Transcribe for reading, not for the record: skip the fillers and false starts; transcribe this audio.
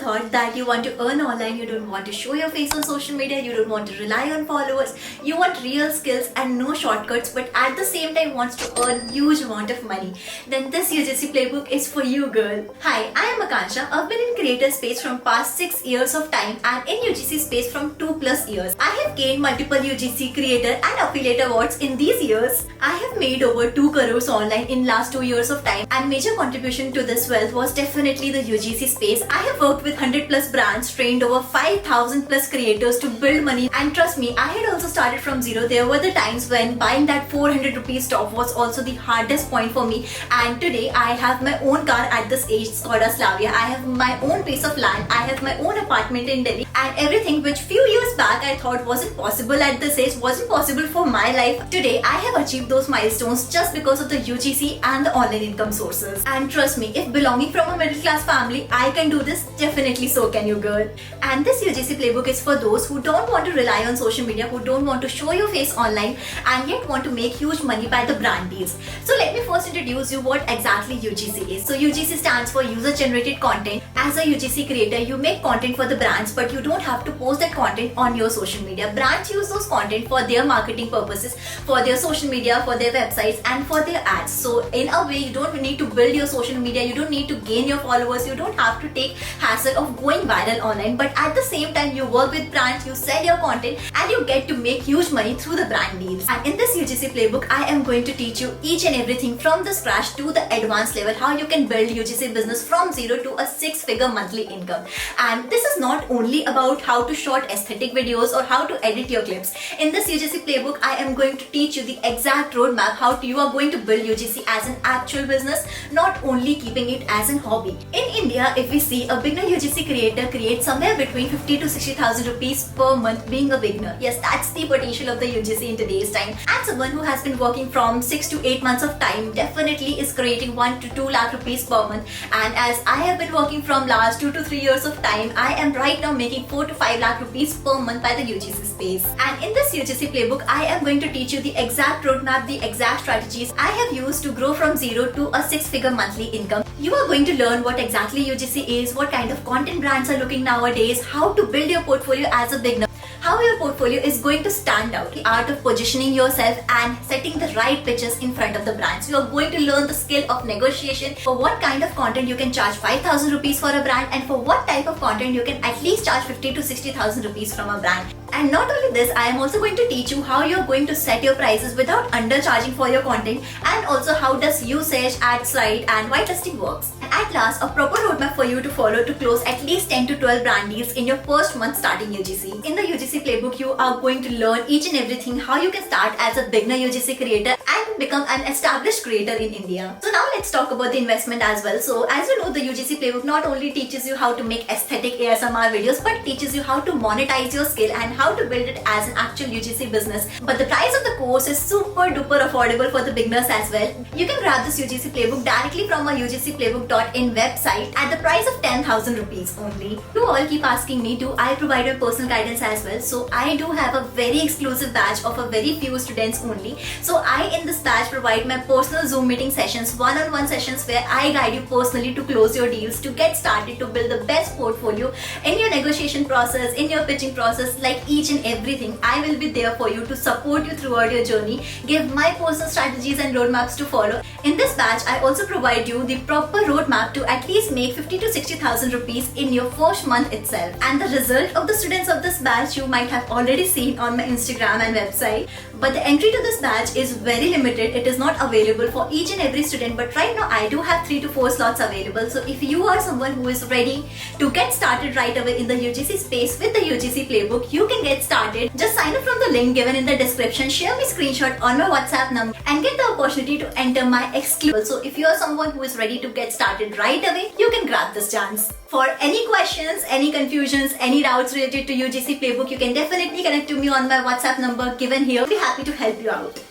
thought that you want to earn online, you don't want to show your face on social media, you don't want to rely on followers, you want real skills and no shortcuts, but at the same time wants to earn huge amount of money, then this UGC playbook is for you, girl. Hi, I am Akansha. I've been in creator space from past 6 years of time and in UGC space from 2+ years. I have gained multiple UGC creator and affiliate awards in these years. I have made over 2 crores online in last 2 years of time, and major contribution to this wealth was definitely the UGC space. I have worked with 100+ brands, trained over 5,000+ creators to build money, and trust me, I had also started from zero. There were the times when buying that 400 rupees top was also the hardest point for me, and today I have my own car at this age, Skoda Slavia. I have my own piece of land, I have my own apartment in Delhi, and everything which few years back I thought wasn't possible at this age wasn't possible for my life. Today I have achieved those milestones just because of the UGC and the online income sources. And trust me, if belonging from a middle class family I can do this, definitely so can you, girl. And this UGC playbook is for those who don't want to rely on social media, who don't want to show your face online and yet want to make huge money by the brand deals. So let me first introduce you what exactly UGC is. So UGC stands for user generated content. As a UGC creator, you make content for the brands, but you don't have to post that content on your social media. Brands use those content for their marketing purposes, for their social media, for their websites and for their ads. So in a way, you don't need to build your social media, you don't need to gain your followers, you don't have to take hassle of going viral online, but at the same time you work with brands, you sell your content and you get to make huge money through the brand deals. And in this UGC playbook, I am going to teach you each and everything from the scratch to the advanced level, how you can build UGC business from zero to a 6-figure monthly income. And this is not only about how to shoot aesthetic videos or how to edit your clips. In this UGC playbook, I am going to teach you the exact roadmap how you are going to build UGC as an actual business, not only keeping it as an hobby. In India, if we see a beginner UGC creator creates somewhere between 50 to 60,000 rupees per month being a beginner. Yes, that's the potential of the UGC in today's time. And someone who has been working from 6 to 8 months of time definitely is creating 1 to 2 lakh rupees per month. And as I have been working from last 2 to 3 years of time, I am right now making 4 to 5 lakh rupees per month by the UGC space. And in this UGC playbook, I am going to teach you the exact roadmap, the exact strategies I have used to grow from zero to a 6-figure monthly income. You are going to learn what exactly UGC is, what kind of content brands are looking nowadays, how to build your portfolio as a beginner, how your portfolio is going to stand out, the art of positioning yourself and setting the right pitches in front of the brands. You are going to learn the skill of negotiation, for what kind of content you can charge 5,000 rupees for a brand, and for what type of content you can at least charge 50 to 60,000 rupees from a brand. And not only this, I am also going to teach you how you're going to set your prices without undercharging for your content, and also how does usage, ads right and whitelisting works. And at last, a proper roadmap for you to follow to close at least 10 to 12 brand deals in your first month starting UGC. In the UGC playbook, you are going to learn each and everything how you can start as a beginner UGC creator and become an established creator in India. So now let's talk about the investment as well. So as you know, the UGC playbook not only teaches you how to make aesthetic ASMR videos, but teaches you how to monetize your skill and how to build it as an actual UGC business. But the price of the course is super duper affordable for the beginners as well. You can grab this UGC playbook directly from our UGCplaybook.in website at the price of 10,000 rupees only. You all keep asking me, do I provide my personal guidance as well? So I do have a very exclusive batch of a very few students only. So I in this batch provide my personal Zoom meeting sessions, one-on-one sessions where I guide you personally to close your deals, to get started, to build the best portfolio in your negotiation process, in your pitching process, like each and everything. I will be there for you to support you throughout your journey, give my personal strategies and roadmaps to follow. In this batch, I also provide you the proper roadmap to at least make 50 to 60,000 rupees in your first month itself. And the result of the students of this batch you might have already seen on my Instagram and website. But the entry to this batch is very limited. It is not available for each and every student, but right now I do have 3 to 4 slots available. So if you are someone who is ready to get started right away in the UGC space with the UGC playbook, you can get started. Just sign up from the link given in the description, share me screenshot on my WhatsApp number and get the opportunity to enter my exclusive. So if you are someone who is ready to get started right away, you can grab this chance. For any questions, any confusions, any doubts related to UGC playbook, you can definitely connect to me on my WhatsApp number given here. I'll be happy to help you out.